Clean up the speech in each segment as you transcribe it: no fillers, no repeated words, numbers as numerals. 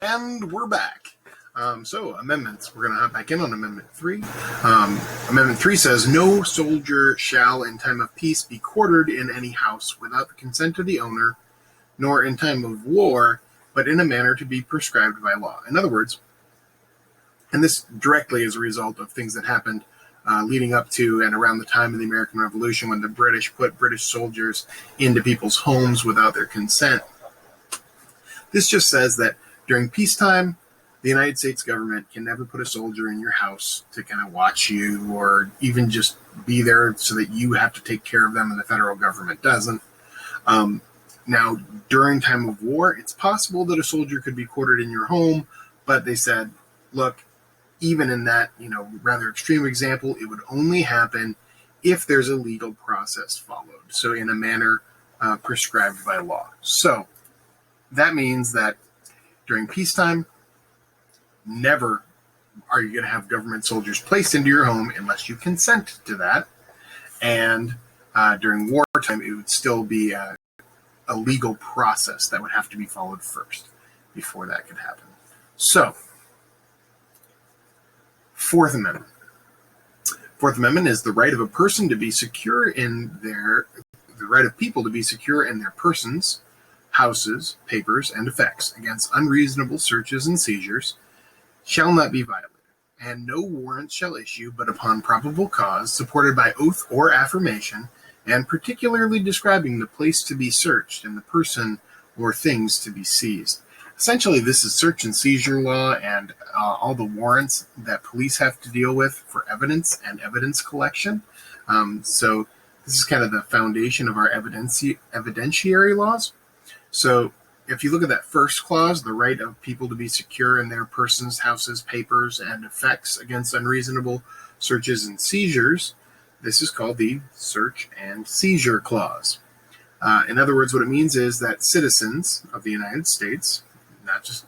And we're back. So amendments, we're going to hop back in on Amendment 3. Amendment 3 says, no soldier shall in time of peace be quartered in any house without the consent of the owner, nor in time of war, but in a manner to be prescribed by law. In other words, and this directly is a result of things that happened leading up to and around the time of the American Revolution, when the British put British soldiers into people's homes without their consent. This just says that during peacetime, the United States government can never put a soldier in your house to kind of watch you or even just be there so that you have to take care of them and the federal government doesn't. Now, during time of war, it's possible that a soldier could be quartered in your home, but they said, look, even in that, rather extreme example, it would only happen if there's a legal process followed. So in a manner prescribed by law. So that means that during peacetime, never are you going to have government soldiers placed into your home unless you consent to that. And during wartime, it would still be a legal process that would have to be followed first before that could happen. So, Fourth Amendment. Fourth Amendment is the right of a person to be secure in the right of people to be secure in their persons, houses, papers, and effects against unreasonable searches and seizures shall not be violated, and no warrant shall issue but upon probable cause, supported by oath or affirmation, and particularly describing the place to be searched and the person or things to be seized. Essentially, this is search and seizure law and all the warrants that police have to deal with for evidence and evidence collection. So this is kind of the foundation of our evidentiary laws. So if you look at that first clause, the right of people to be secure in their persons, houses, papers, and effects against unreasonable searches and seizures, this is called the Search and Seizure Clause. In other words, what it means is that citizens of the United States, not just,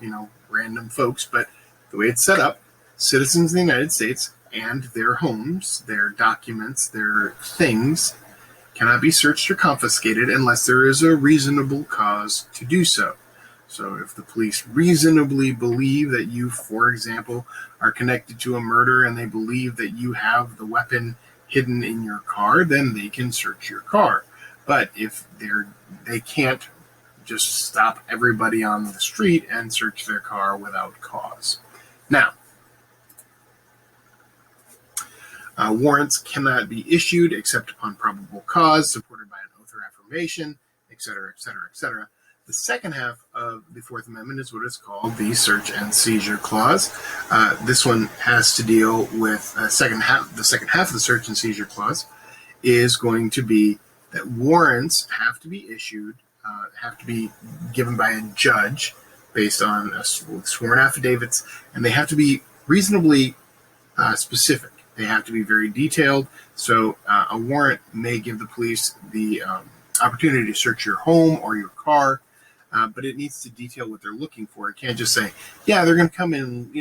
random folks, but the way it's set up, citizens of the United States and their homes, their documents, their things, cannot be searched or confiscated unless there is a reasonable cause to do so. So if the police reasonably believe that you, for example, are connected to a murder and they believe that you have the weapon hidden in your car, then they can search your car. But if they can't just stop everybody on the street and search their car without cause. Now, warrants cannot be issued except upon probable cause, supported by an oath or affirmation, etc., etc., etc. The second half of the Fourth Amendment is what is called the Search and Seizure Clause. This one has to deal with the second half of the Search and Seizure Clause is going to be that warrants have to be issued, have to be given by a judge based on sworn affidavits, and they have to be reasonably specific. They have to be very detailed. So a warrant may give the police the opportunity to search your home or your car, but it needs to detail what they're looking for. It can't just say, yeah, they're going to come in,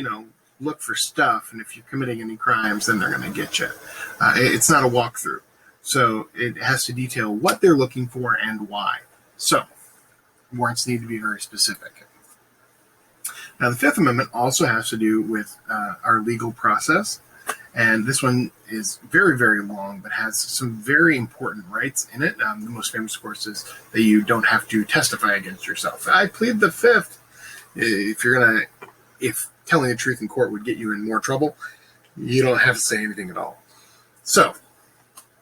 look for stuff, and if you're committing any crimes, then they're going to get you. It's not a walkthrough. So it has to detail what they're looking for and why. So warrants need to be very specific. Now, the Fifth Amendment also has to do with our legal process. And this one is very, very long, but has some very important rights in it. The most famous, of course, is that you don't have to testify against yourself. I plead the fifth. If telling the truth in court would get you in more trouble, you don't have to say anything at all. So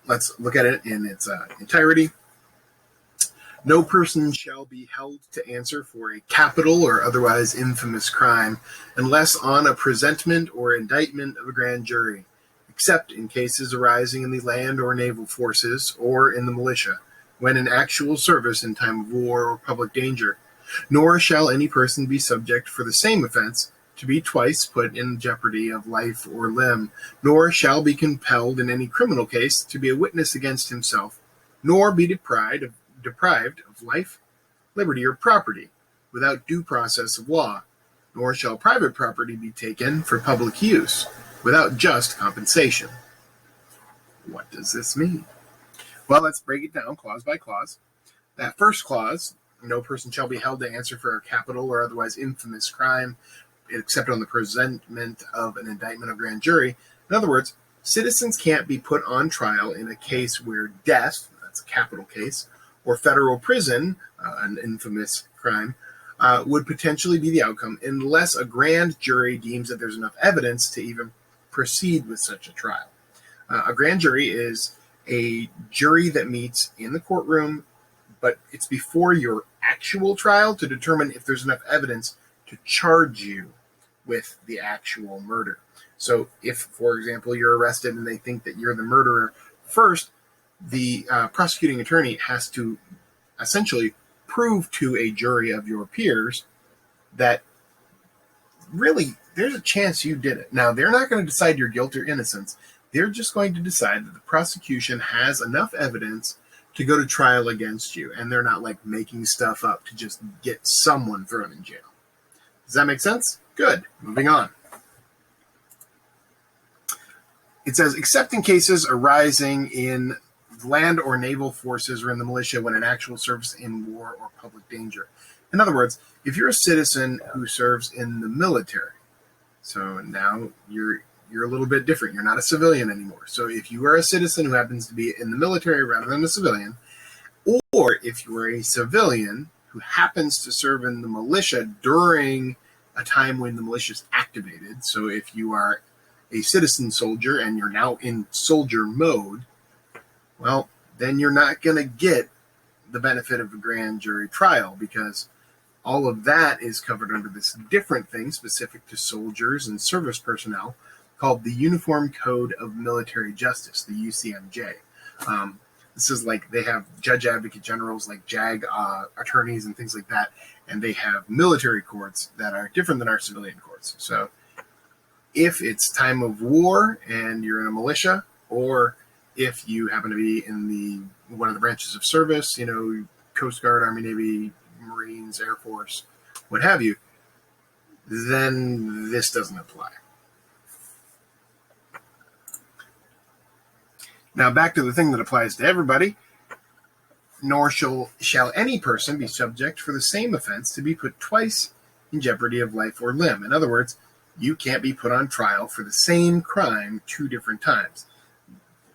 let's look at it in its entirety. No person shall be held to answer for a capital or otherwise infamous crime unless on a presentment or indictment of a grand jury, except in cases arising in the land or naval forces or in the militia, when in actual service in time of war or public danger. Nor shall any person be subject for the same offense to be twice put in jeopardy of life or limb, nor shall be compelled in any criminal case to be a witness against himself, nor be deprived of life, liberty, or property without due process of law, nor shall private property be taken for public use without just compensation. What does this mean? Well, let's break it down clause by clause. That first clause, no person shall be held to answer for a capital or otherwise infamous crime, except on the presentment of an indictment of grand jury. In other words, citizens can't be put on trial in a case where death, that's a capital case, or federal prison, an infamous crime, would potentially be the outcome unless a grand jury deems that there's enough evidence to even proceed with such a trial. A grand jury is a jury that meets in the courtroom, but it's before your actual trial to determine if there's enough evidence to charge you with the actual murder. So if, for example, you're arrested and they think that you're the murderer, first, the prosecuting attorney has to essentially prove to a jury of your peers that really there's a chance you did it. Now, they're not going to decide your guilt or innocence. They're just going to decide that the prosecution has enough evidence to go to trial against you, and they're not like making stuff up to just get someone thrown in jail. Does that make sense? Good. Moving on. It says, except in cases arising in land or naval forces or in the militia when in actual service in war or public danger. In other words, if you're a citizen who serves in the military, so now you're a little bit different. You're not a civilian anymore. So if you are a citizen who happens to be in the military rather than a civilian, or if you are a civilian who happens to serve in the militia during a time when the militia is activated, so if you are a citizen soldier and you're now in soldier mode, well, then you're not going to get the benefit of a grand jury trial because all of that is covered under this different thing specific to soldiers and service personnel called the Uniform Code of Military Justice, the UCMJ. This is like they have judge advocate generals like JAG attorneys and things like that, and they have military courts that are different than our civilian courts. So if it's time of war and you're in a militia, or if you happen to be in one of the branches of service, Coast Guard, Army, Navy, Marines, Air Force, what have you, then this doesn't apply. Now back to the thing that applies to everybody. Nor shall any person be subject for the same offense to be put twice in jeopardy of life or limb. In other words, you can't be put on trial for the same crime 2 different times.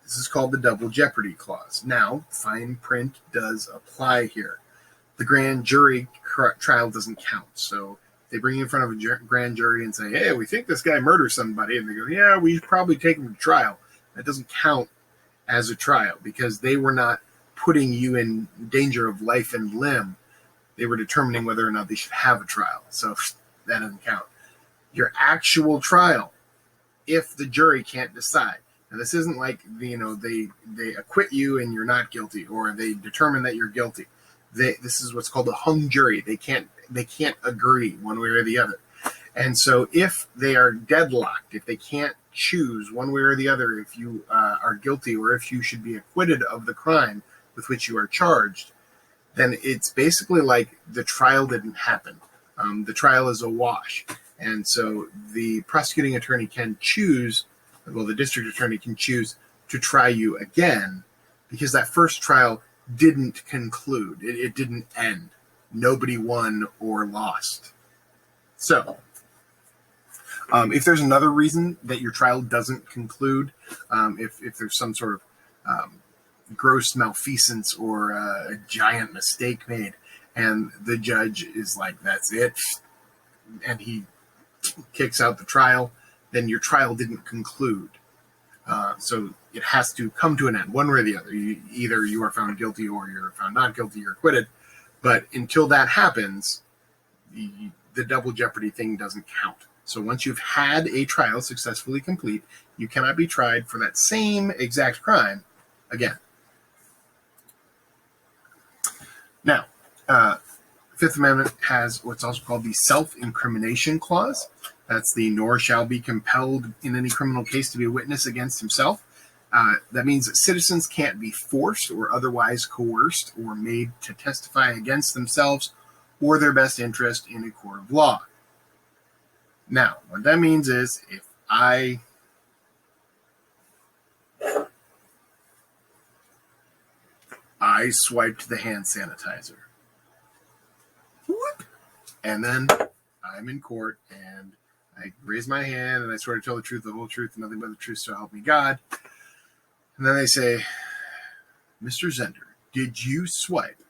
This is called the Double Jeopardy Clause. Now, fine print does apply here. The grand jury trial doesn't count. So they bring you in front of a grand jury and say, hey, we think this guy murdered somebody. And they go, yeah, we should probably take him to trial. That doesn't count as a trial because they were not putting you in danger of life and limb. They were determining whether or not they should have a trial. So that doesn't count. Your actual trial, if the jury can't decide. Now, this isn't like, they acquit you and you're not guilty, or they determine that you're guilty. This is what's called a hung jury. They can't agree one way or the other. And so if they are deadlocked, if they can't choose one way or the other, if you are guilty or if you should be acquitted of the crime with which you are charged, then it's basically like the trial didn't happen. The trial is a wash. And so the prosecuting attorney can choose, the district attorney can choose to try you again because that first trial didn't conclude. It didn't end. Nobody won or lost. So if there's another reason that your trial doesn't conclude, if there's some sort of gross malfeasance or a giant mistake made, and the judge is like, that's it, and he kicks out the trial, then your trial didn't conclude. So it has to come to an end, one way or the other. Either you are found guilty or you're found not guilty, you're acquitted. But until that happens, the double jeopardy thing doesn't count. So once you've had a trial successfully complete, you cannot be tried for that same exact crime again. Now, Fifth Amendment has what's also called the Self-Incrimination Clause. That's the nor shall be compelled in any criminal case to be a witness against himself. That means that citizens can't be forced or otherwise coerced or made to testify against themselves or their best interest in a court of law. Now, what that means is if I swiped the hand sanitizer, And then I'm in court and I raise my hand and I swear to tell the truth, the whole truth, and nothing but the truth, so help me God. And then they say, Mr. Zehnder, did you swipe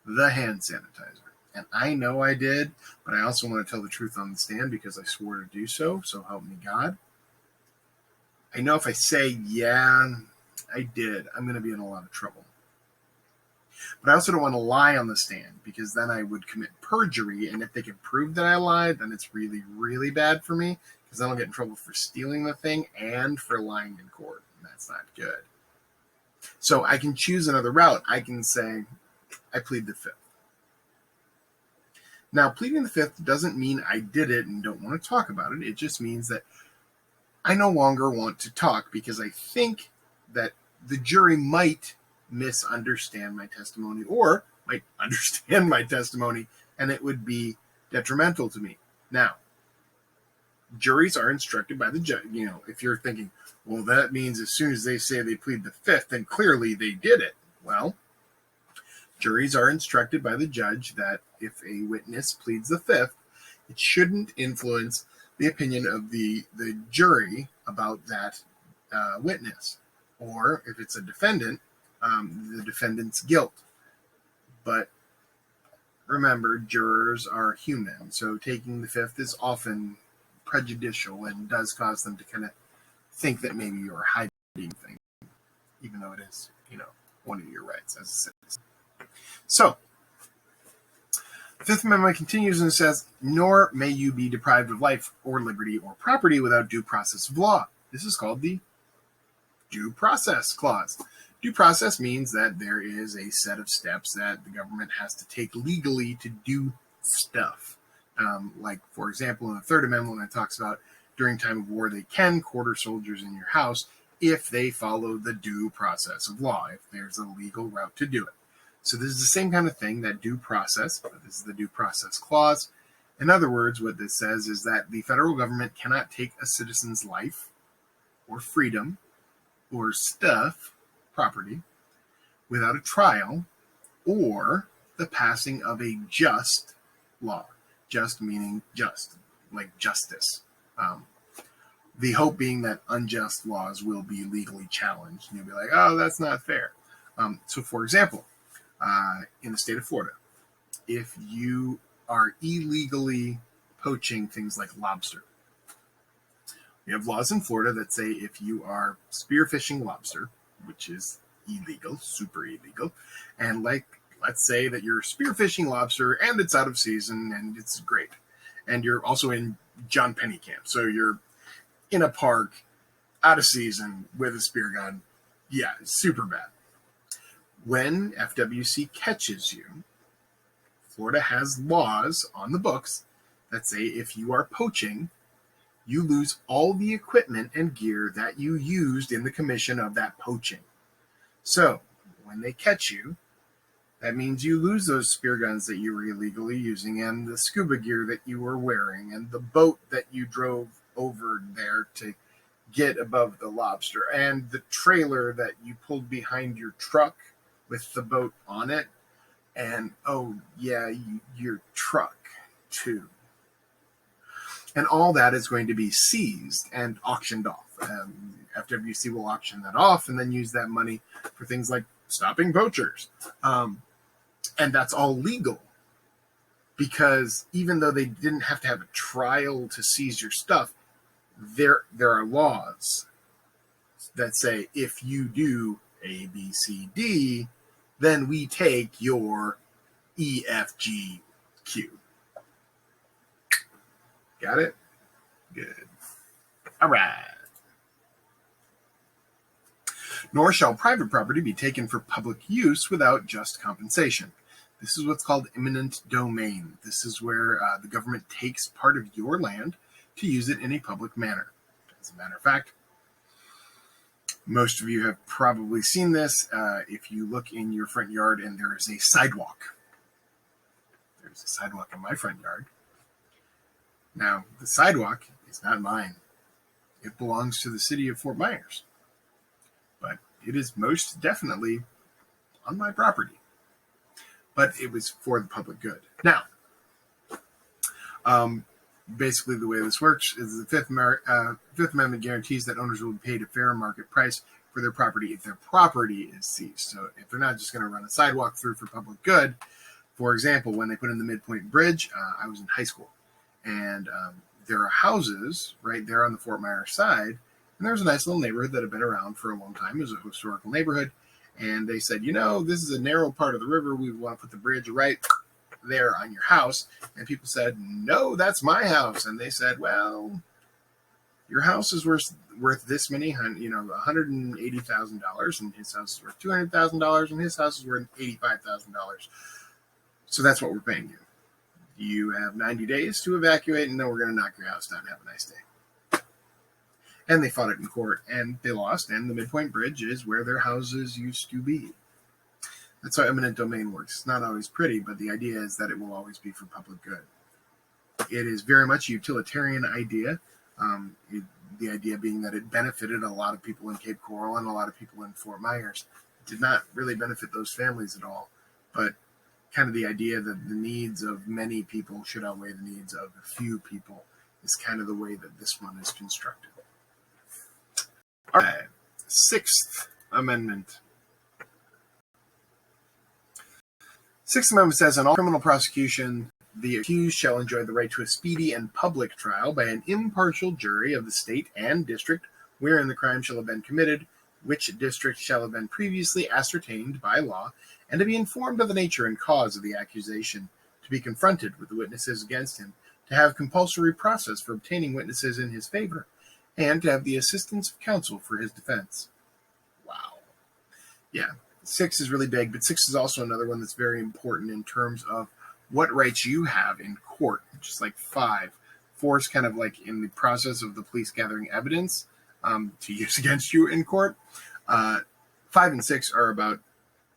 the hand sanitizer? And I know I did, but I also want to tell the truth on the stand because I swore to do so help me God. I know if I say, yeah, I did, I'm going to be in a lot of trouble. But I also don't want to lie on the stand because then I would commit perjury. And if they can prove that I lied, then it's really, really bad for me because then I'll get in trouble for stealing the thing and for lying in court. And that's not good. So I can choose another route. I can say, I plead the fifth. Now, pleading the fifth doesn't mean I did it and don't want to talk about it. It just means that I no longer want to talk because I think that the jury might misunderstand my testimony or might understand my testimony and it would be detrimental to me. Now, juries are instructed by the judge. You know, if you're thinking, well, that means as soon as they say they plead the fifth, then clearly they did it. Well, juries are instructed by the judge that if a witness pleads the fifth, it shouldn't influence the opinion of the jury about that witness. Or if it's a defendant, the defendant's guilt. But remember, jurors are human, so taking the fifth is often prejudicial and does cause them to kind of think that maybe you're hiding things, even though it is, one of your rights as a citizen. So, the Fifth Amendment continues and says, nor may you be deprived of life or liberty or property without due process of law. This is called the Due Process Clause. Due process means that there is a set of steps that the government has to take legally to do stuff. Like, for example, in the Third Amendment, when it talks about during time of war, they can quarter soldiers in your house if they follow the due process of law, if there's a legal route to do it. So this is the same kind of thing, that due process, but this is the Due Process Clause. In other words, what this says is that the federal government cannot take a citizen's life or freedom or stuff, property, without a trial or the passing of a just law. Just meaning just, like justice. The hope being that unjust laws will be legally challenged. And you'll be like, oh, that's not fair. So, for example, in the state of Florida, if you are illegally poaching things like lobster, we have laws in Florida that say if you are spearfishing lobster, which is illegal, super illegal, and let's say that you're spearfishing lobster and it's out of season and it's great, and you're also in John Penny camp, so you're in a park out of season with a spear gun. Yeah, it's super bad. When FWC catches you, Florida has laws on the books that say if you are poaching, you lose all the equipment and gear that you used in the commission of that poaching. So, when they catch you, that means you lose those spear guns that you were illegally using and the scuba gear that you were wearing and the boat that you drove over there to get above the lobster and the trailer that you pulled behind your truck with the boat on it. And, oh, yeah, your truck, too. And all that is going to be seized and auctioned off. FWC will auction that off and then use that money for things like stopping poachers. And that's all legal. Because even though they didn't have to have a trial to seize your stuff, there are laws that say if you do A, B, C, D, then we take your E, F, G, Q. Got it? Good. All right. Nor shall private property be taken for public use without just compensation. This is what's called eminent domain. This is where the government takes part of your land to use it in a public manner. As a matter of fact, most of you have probably seen this. If you look in your front yard and there is a sidewalk. There's a sidewalk in my front yard. Now, the sidewalk is not mine. It belongs to the city of Fort Myers. But it is most definitely on my property. But it was for the public good. Now, Basically, the way this works is the Fifth Amendment guarantees that owners will be paid a fair market price for their property if their property is seized. So if they're not just going to run a sidewalk through for public good. For example, when they put in the Midpoint Bridge, I was in high school, and there are houses right there on the Fort Myers side, and there was a nice little neighborhood that had been around for a long time. It was a historical neighborhood, and they said, this is a narrow part of the river. We want to put the bridge right there on your house. And people said, no, that's my house. And they said, well, your house is worth this many, $180,000, and his house is worth $200,000, and his house is worth $85,000. So that's what we're paying you. You have 90 days to evacuate, and then we're going to knock your house down. Have a nice day. And they fought it in court, and they lost, and the Midpoint Bridge is where their houses used to be. That's how eminent domain works. It's not always pretty, but the idea is that it will always be for public good. It is very much a utilitarian idea, the idea being that it benefited a lot of people in Cape Coral and a lot of people in Fort Myers. It did not really benefit those families at all, but kind of the idea that the needs of many people should outweigh the needs of a few people is kind of the way that this one is constructed. All right, Sixth Amendment. Sixth Amendment says, in all criminal prosecution, the accused shall enjoy the right to a speedy and public trial by an impartial jury of the state and district wherein the crime shall have been committed, which district shall have been previously ascertained by law, and to be informed of the nature and cause of the accusation, to be confronted with the witnesses against him, to have compulsory process for obtaining witnesses in his favor, and to have the assistance of counsel for his defense. Wow. Yeah. 6 is really big, but 6 is also another one that's very important in terms of what rights you have in court, just like 5. 4 is kind of like in the process of the police gathering evidence to use against you in court. 5 and 6 are about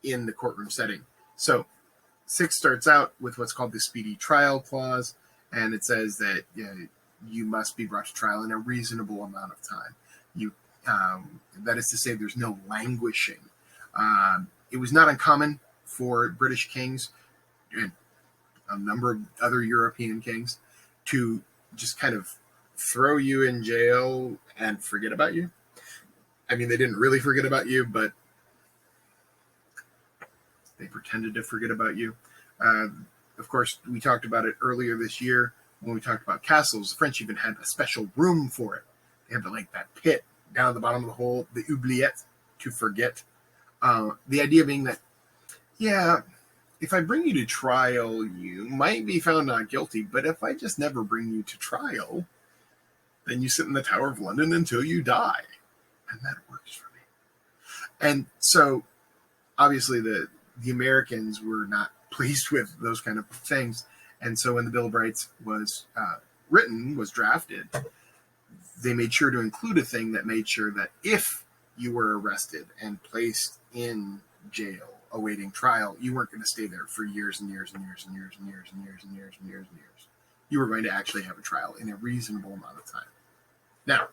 in the courtroom setting. So 6 starts out with what's called the Speedy Trial Clause, and it says that you must be brought to trial in a reasonable amount of time. That is to say, there's no languishing. It was not uncommon for British kings and a number of other European kings to just kind of throw you in jail and forget about you. I mean, they didn't really forget about you, but they pretended to forget about you. Of course, we talked about it earlier this year when we talked about castles. The French even had a special room for it. They had that pit down at the bottom of the hole, the oubliette, to forget. The idea being that, if I bring you to trial, you might be found not guilty, but if I just never bring you to trial, then you sit in the Tower of London until you die. And that works for me. And so, obviously, the Americans were not pleased with those kind of things. And so when the Bill of Rights was drafted, they made sure to include a thing that made sure that if you were arrested and placed in jail awaiting trial, you weren't going to stay there for years and years and years and years and years and years and years and years and years. You were going to actually have a trial in a reasonable amount of time. Now,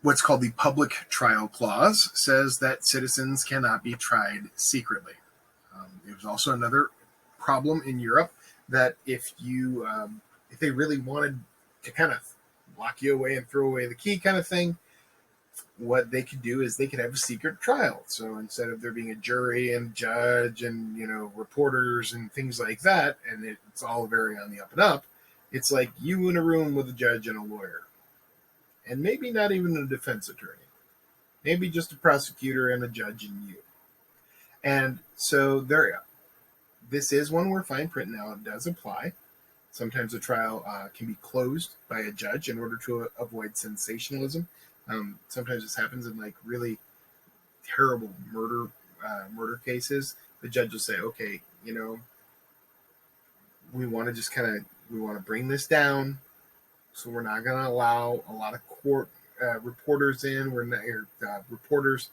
what's called the Public Trial Clause says that citizens cannot be tried secretly. There was also another problem in Europe that if they really wanted to kind of lock you away and throw away the key kind of thing, what they could do is they could have a secret trial. So instead of there being a jury and judge and, reporters and things like that, and it's all very on the up and up, it's like you in a room with a judge and a lawyer. And maybe not even a defense attorney. Maybe just a prosecutor and a judge and you. And so this is one where fine print now does apply. Sometimes a trial can be closed by a judge in order to avoid sensationalism. Sometimes this happens in really terrible murder cases. The judge will say, okay, we want to bring this down. So we're not going to allow a lot of court reporters in. Court reporters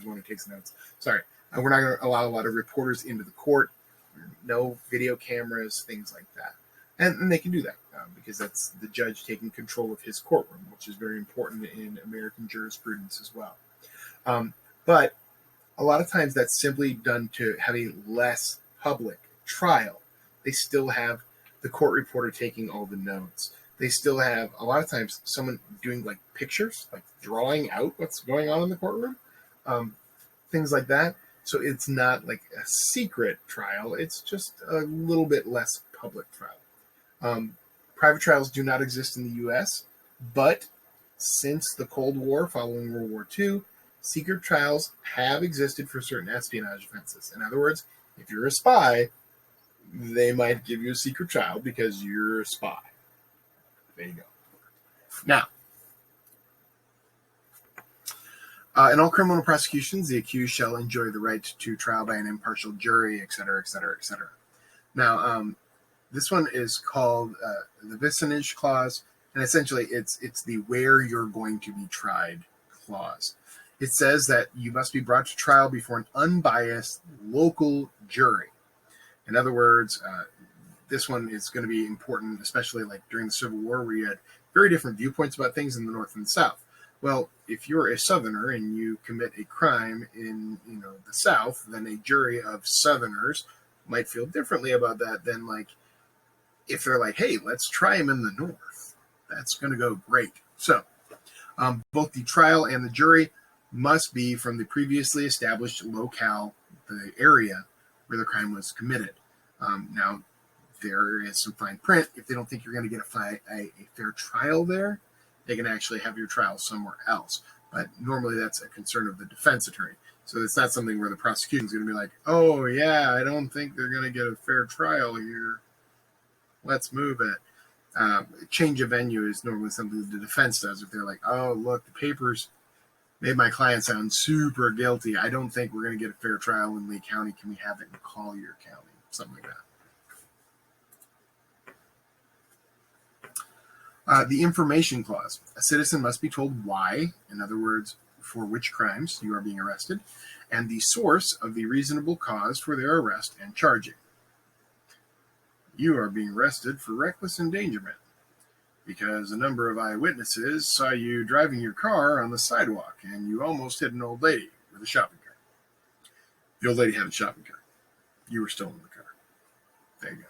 is one who takes notes. Sorry. We're not going to allow a lot of reporters into the court. No video cameras, things like that. And they can do that because that's the judge taking control of his courtroom, which is very important in American jurisprudence as well. But A lot of times that's simply done to have a less public trial. They still have the court reporter taking all the notes. They still have, a lot of times, someone doing like pictures, like drawing out what's going on in the courtroom, things like that. So it's not like a secret trial. It's just a little bit less public trial. Private trials do not exist in the U.S., but since the Cold War, following World War II, secret trials have existed for certain espionage offenses. In other words, if you're a spy, they might give you a secret trial because you're a spy. There you go. Now, in all criminal prosecutions, the accused shall enjoy the right to trial by an impartial jury, etc., etc., etc. Now, this one is called the Vicinage Clause, and essentially it's the where you're going to be tried clause. It says that you must be brought to trial before an unbiased local jury. In other words, this one is going to be important, especially like during the Civil War, where you had very different viewpoints about things in the North and the South. Well, if you're a Southerner and you commit a crime in the South, then a jury of Southerners might feel differently about that than like if they're like, hey, let's try him in the North. That's going to go great. So both the trial and the jury must be from the previously established locale, the area where the crime was committed. Now, there is some fine print. If they don't think you're going to get a fair trial there, they can actually have your trial somewhere else. But normally that's a concern of the defense attorney. So it's not something where the prosecution is going to be like, oh, yeah, I don't think they're going to get a fair trial here. Let's move it. Change of venue is normally something the defense does. If they're like, oh, look, the papers made my client sound super guilty. I don't think we're going to get a fair trial in Lee County. Can we have it in Collier County? Something like that. The Information Clause. A citizen must be told why, in other words, for which crimes you are being arrested, and the source of the reasonable cause for their arrest and charging. You are being arrested for reckless endangerment because a number of eyewitnesses saw you driving your car on the sidewalk and you almost hit an old lady with a shopping cart. The old lady had a shopping cart. You were still in the car. There you go.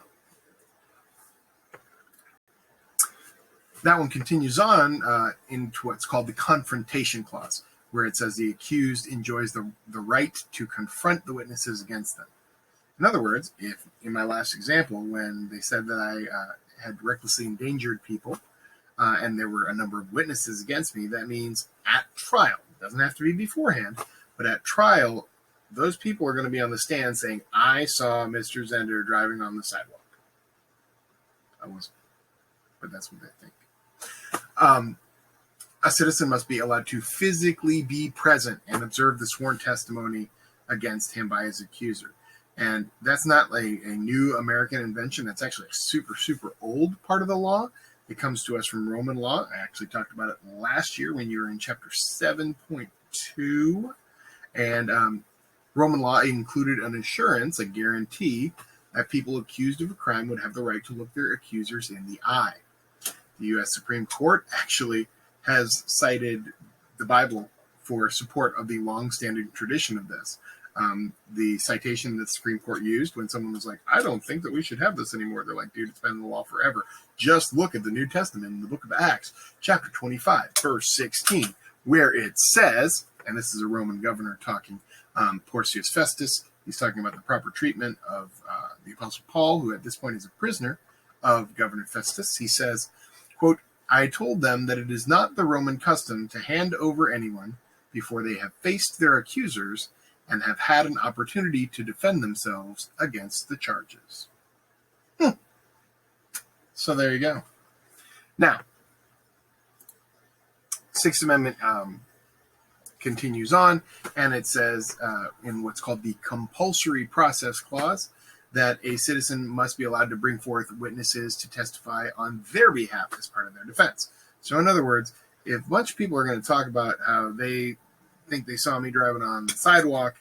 That one continues on into what's called the Confrontation Clause, where it says the accused enjoys the right to confront the witnesses against them. In other words, if in my last example, when they said that I had recklessly endangered people and there were a number of witnesses against me, that means at trial, it doesn't have to be beforehand, but at trial, those people are going to be on the stand saying, I saw Mr. Zehnder driving on the sidewalk. I wasn't, but that's what they think. A citizen must be allowed to physically be present and observe the sworn testimony against him by his accuser. And that's not a new American invention. That's actually a super, super old part of the law. It comes to us from Roman law. I actually talked about it last year when you were in chapter 7.2. And Roman law included an assurance, a guarantee, that people accused of a crime would have the right to look their accusers in the eye. The U.S. Supreme Court actually has cited the Bible for support of the long-standing tradition of this. The citation that the Supreme Court used when someone was like, I don't think that we should have this anymore. They're like, dude, it's been in the law forever. Just look at the New Testament in the book of Acts, chapter 25, verse 16, where it says, and this is a Roman governor talking, Porcius Festus, he's talking about the proper treatment of the Apostle Paul, who at this point is a prisoner of Governor Festus. He says, quote, I told them that it is not the Roman custom to hand over anyone before they have faced their accusers and have had an opportunity to defend themselves against the charges. So there you go. Now, Sixth Amendment continues on, and it says in what's called the Compulsory Process Clause that a citizen must be allowed to bring forth witnesses to testify on their behalf as part of their defense. So in other words, if a bunch of people are going to talk about how they think they saw me driving on the sidewalk,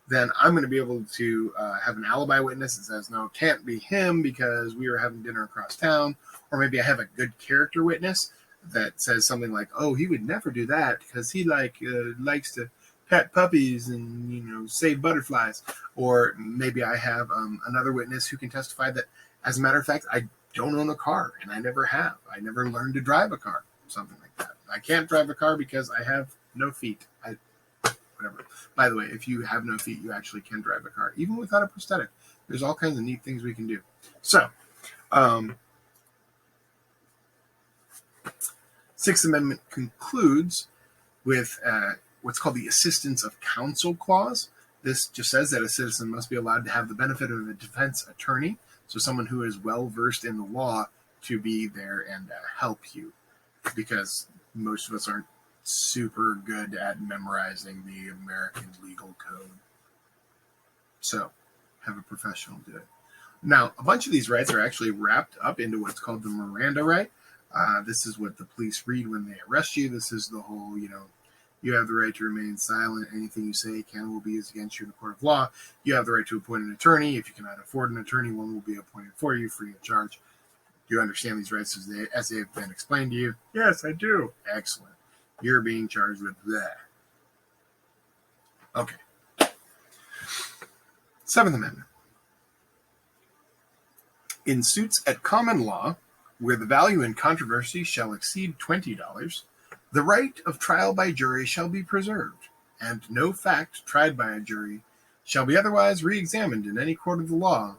then I'm going to be able to have an alibi witness that says, no, it can't be him because we were having dinner across town. Or maybe I have a good character witness that says something like, oh, he would never do that because he likes to pet puppies and, save butterflies. Or maybe I have another witness who can testify that, as a matter of fact, I don't own a car, and I never have. I never learned to drive a car, something like that. I can't drive a car because I have no feet. Whatever. By the way, if you have no feet, you actually can drive a car, even without a prosthetic. There's all kinds of neat things we can do. So, Sixth Amendment concludes with what's called the Assistance of Counsel Clause. This just says that a citizen must be allowed to have the benefit of a defense attorney, so someone who is well-versed in the law to be there and help you, because most of us aren't super good at memorizing the American legal code. So, have a professional do it. Now, a bunch of these rights are actually wrapped up into what's called the Miranda Right. This is what the police read when they arrest you. This is the whole, you have the right to remain silent. Anything you say can or will be used against you in a court of law. You have the right to appoint an attorney. If you cannot afford an attorney, one will be appointed for you free of charge. Do you understand these rights as they have been explained to you? Yes, I do. Excellent. You're being charged with that. Okay. Seventh Amendment. In suits at common law, where the value in controversy shall exceed $20, the right of trial by jury shall be preserved, and no fact tried by a jury shall be otherwise re-examined in any court of the law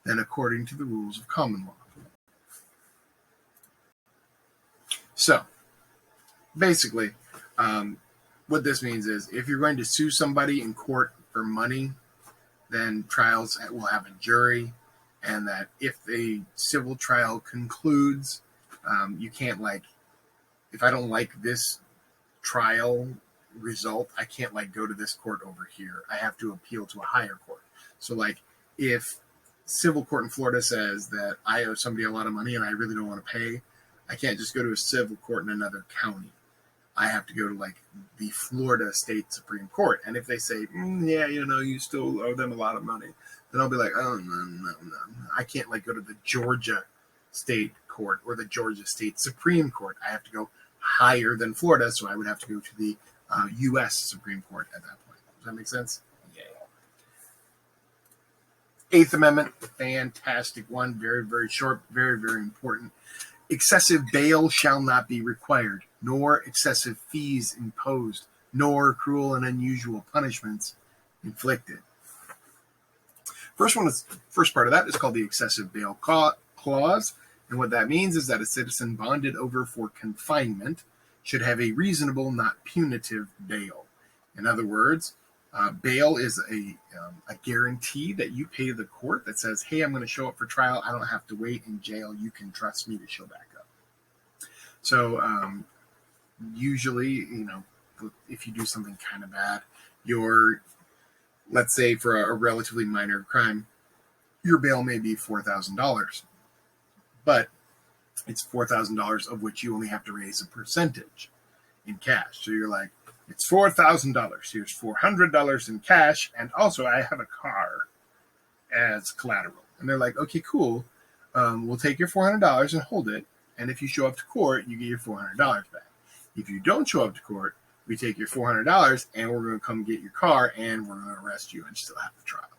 than according to the rules of common law. So, basically, what this means is if you're going to sue somebody in court for money, then trials will have a jury, and that if the civil trial concludes, you can't, if I don't like this trial result, I can't, go to this court over here. I have to appeal to a higher court. So, if civil court in Florida says that I owe somebody a lot of money and I really don't want to pay, I can't just go to a civil court in another county. I have to go to the Florida State Supreme Court. And if they say, you still owe them a lot of money, then I'll be like, oh, no. I can't go to the Georgia State Court or the Georgia State Supreme Court. I have to go higher than Florida, so I would have to go to the U.S. Supreme Court at that point. Does that make sense? Yeah. Eighth Amendment, fantastic one. Very, very short, very, very important. Excessive bail shall not be required, nor excessive fees imposed, nor cruel and unusual punishments inflicted. First part of that is called the Excessive Bail Clause, and what that means is that a citizen bonded over for confinement should have a reasonable, not punitive bail. In other words, bail is a guarantee that you pay the court that says, hey, I'm going to show up for trial. I don't have to wait in jail. You can trust me to show back up. So usually, if you do something kind of bad, let's say for a relatively minor crime, your bail may be $4,000, but it's $4,000 of which you only have to raise a percentage in cash. So you're like, it's $4,000. Here's $400 in cash, and also I have a car as collateral. And they're like, okay, cool. We'll take your $400 and hold it, and if you show up to court, you get your $400 back. If you don't show up to court, we take your $400 and we're going to come get your car and we're going to arrest you and still have the trial.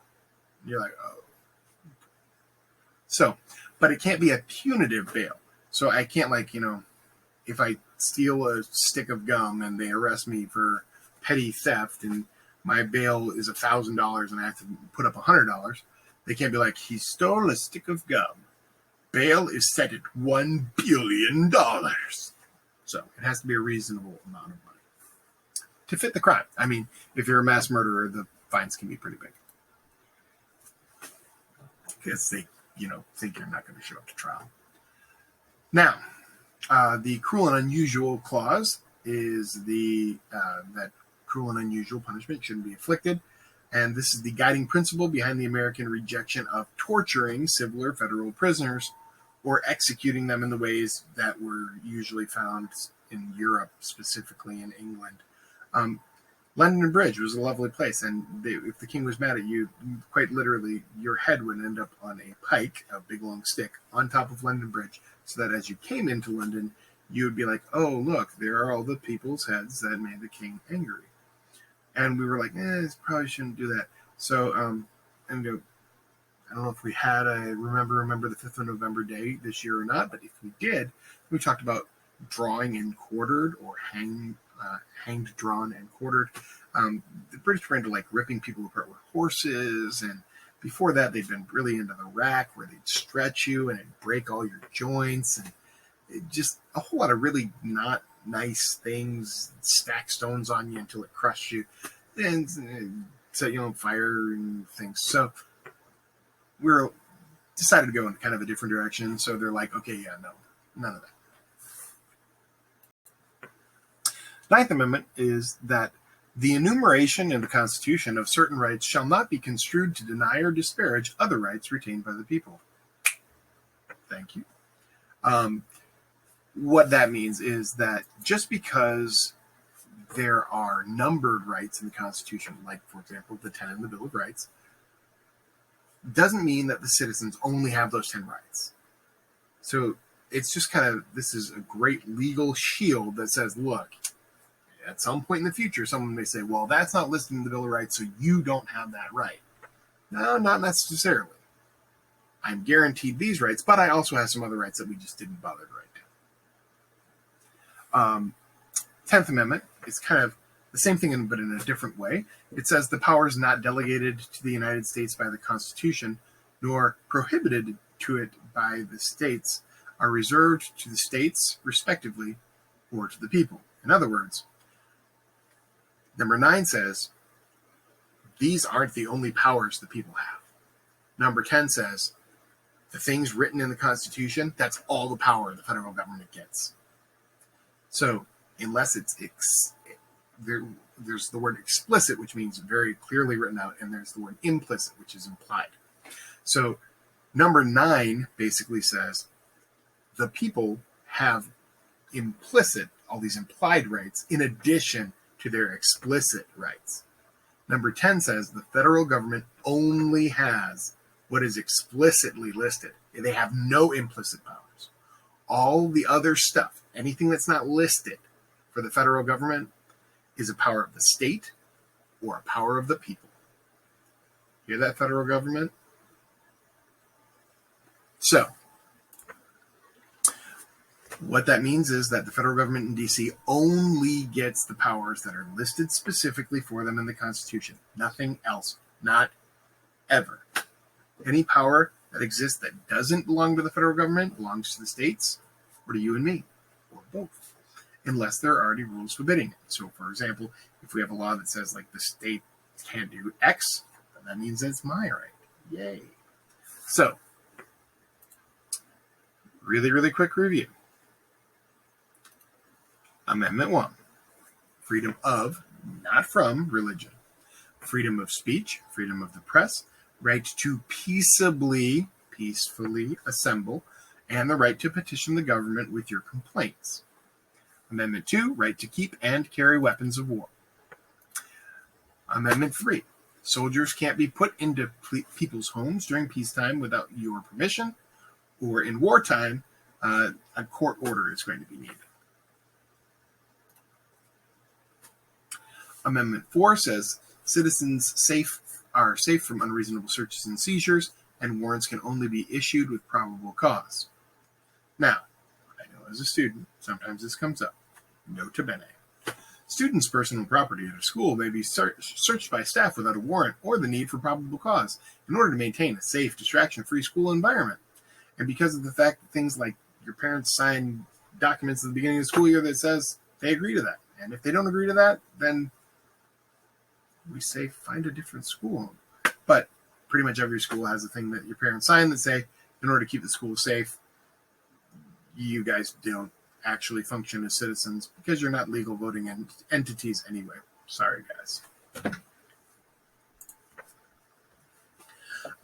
And you're like, oh. So, but it can't be a punitive bail. So I can't if I steal a stick of gum and they arrest me for petty theft and my bail is $1,000 and I have to put up $100, they can't be like, he stole a stick of gum. Bail is set at $1 billion. So it has to be a reasonable amount of money to fit the crime. I mean, if you're a mass murderer, the fines can be pretty big. Because they, think you're not going to show up to trial. Now, the cruel and unusual clause is that cruel and unusual punishment shouldn't be inflicted. And this is the guiding principle behind the American rejection of torturing civil or federal prisoners or executing them in the ways that were usually found in Europe, specifically in England. London Bridge was a lovely place, and if the king was mad at you, quite literally, your head would end up on a pike, a big long stick, on top of London Bridge, so that as you came into London, you would be like, oh, look, there are all the people's heads that made the king angry. And we were like, probably shouldn't do that. So, and I don't know if we had a remember the 5th of November day this year or not, but if we did, we talked about drawing and quartered, or hanged, drawn, and quartered. The British were into like ripping people apart with horses, and before that they'd been really into the rack, where they'd stretch you and it'd break all your joints, and just a whole lot of really not nice things, stack stones on you until it crushed you and set you on fire and things. So we decided to go in kind of a different direction. So they're like, okay, yeah, no, none of that. Ninth Amendment is that the enumeration in the Constitution of certain rights shall not be construed to deny or disparage other rights retained by the people. Thank you. What that means is that just because there are numbered rights in the Constitution, like, for example, the 10 in the Bill of Rights, doesn't mean that the citizens only have those 10 rights. So it's just kind of, this is a great legal shield that says, look, at some point in the future, someone may say, well, that's not listed in the Bill of Rights, so you don't have that right. No, not necessarily. I'm guaranteed these rights, but I also have some other rights that we just didn't bother to write down. 10th Amendment is kind of the same thing, but in a different way. It says the powers not delegated to the United States by the Constitution, nor prohibited to it by the states, are reserved to the states, respectively, or to the people. In other words, Number 9 says, these aren't the only powers the people have. Number 10 says, the things written in the Constitution, that's all the power the federal government gets. So, unless it's there's the word explicit, which means very clearly written out, and there's the word implicit, which is implied. So, number 9 basically says, the people have implicit, all these implied rights, in addition to their explicit rights. Number 10 says the federal government only has what is explicitly listed. They have no implicit powers. All the other stuff, anything that's not listed for the federal government, is a power of the state or a power of the people. Hear that, federal government? So, what that means is that the federal government in D.C. only gets the powers that are listed specifically for them in the Constitution. Nothing else. Not ever. Any power that exists that doesn't belong to the federal government belongs to the states, or to you and me, or both, unless there are already rules forbidding it. So, for example, if we have a law that says, like, the state can't do X, then that means it's my right. Yay. So, really, really quick review. Amendment 1, freedom of, not from, religion. Freedom of speech, freedom of the press, right to peaceably assemble, and the right to petition the government with your complaints. Amendment 2, right to keep and carry weapons of war. Amendment 3, soldiers can't be put into people's homes during peacetime without your permission, or in wartime, a court order is going to be needed. Amendment 4 says citizens are safe from unreasonable searches and seizures, and warrants can only be issued with probable cause. Now, I know as a student, sometimes this comes up. Nota bene. Students' personal property at a school may be searched by staff without a warrant or the need for probable cause in order to maintain a safe, distraction-free school environment. And because of the fact that things like your parents sign documents at the beginning of the school year that says they agree to that. And if they don't agree to that, then we say find a different school. But pretty much every school has a thing that your parents sign that say, in order to keep the school safe, you guys don't actually function as citizens because you're not legal voting entities anyway. Sorry, guys.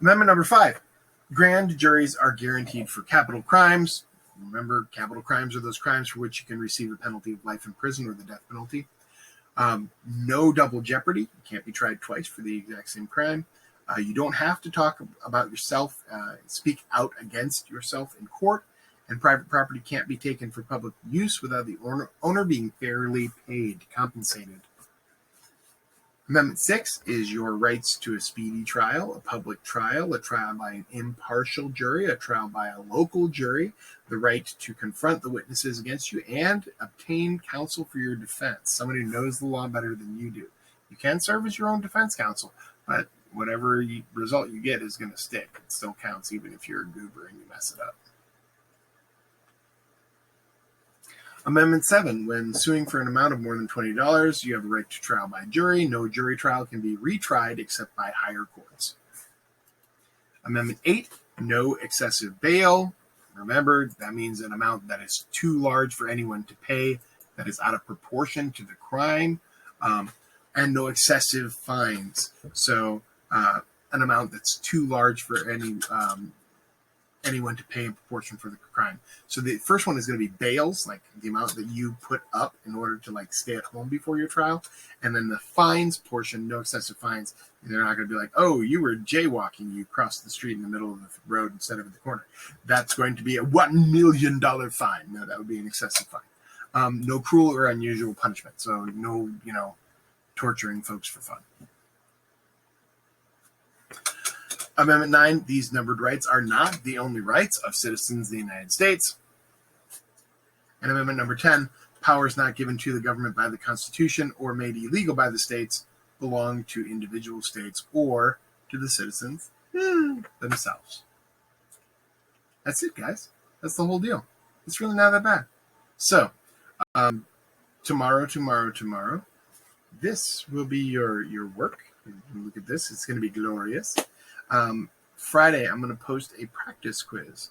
Amendment number 5. Grand juries are guaranteed for capital crimes. Remember, capital crimes are those crimes for which you can receive a penalty of life in prison or the death penalty. No double jeopardy. You can't be tried twice for the exact same crime. You don't have to talk about yourself, speak out against yourself in court, and private property can't be taken for public use without the owner being fairly paid, compensated. Amendment 6 is your rights to a speedy trial, a public trial, a trial by an impartial jury, a trial by a local jury, the right to confront the witnesses against you, and obtain counsel for your defense, somebody who knows the law better than you do. You can serve as your own defense counsel, but whatever result you get is going to stick. It still counts even if you're a goober and you mess it up. Amendment 7, when suing for an amount of more than $20, you have a right to trial by jury. No jury trial can be retried except by higher courts. Amendment 8, no excessive bail. Remember, that means an amount that is too large for anyone to pay, that is out of proportion to the crime, and no excessive fines. So an amount that's too large for anyone to pay in proportion for the crime. So the first one is going to be bails, like the amount that you put up in order to like stay at home before your trial. And then the fines portion, no excessive fines. They're not going to be like, oh, you were jaywalking, you crossed the street in the middle of the road instead of at the corner. That's going to be a $1 million fine. No, that would be an excessive fine. No cruel or unusual punishment. So no, torturing folks for fun. Amendment 9, these numbered rights are not the only rights of citizens of the United States. And Amendment number 10, powers not given to the government by the Constitution or made illegal by the states belong to individual states or to the citizens themselves. That's it, guys. That's the whole deal. It's really not that bad. So, tomorrow, this will be your work. Look at this. It's going to be glorious. Friday, I'm going to post a practice quiz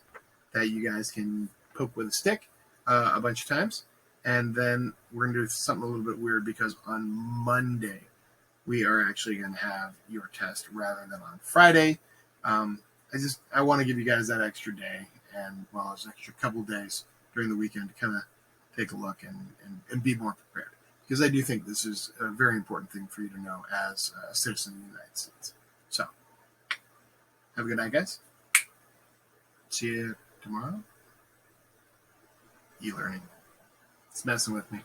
that you guys can poke with a stick a bunch of times. And then we're going to do something a little bit weird because on Monday, we are actually going to have your test rather than on Friday. I want to give you guys that extra day and, well, an extra couple days during the weekend to kind of take a look and be more prepared. Because I do think this is a very important thing for you to know as a citizen of the United States. So, have a good night, guys. See you tomorrow. E-learning. It's messing with me.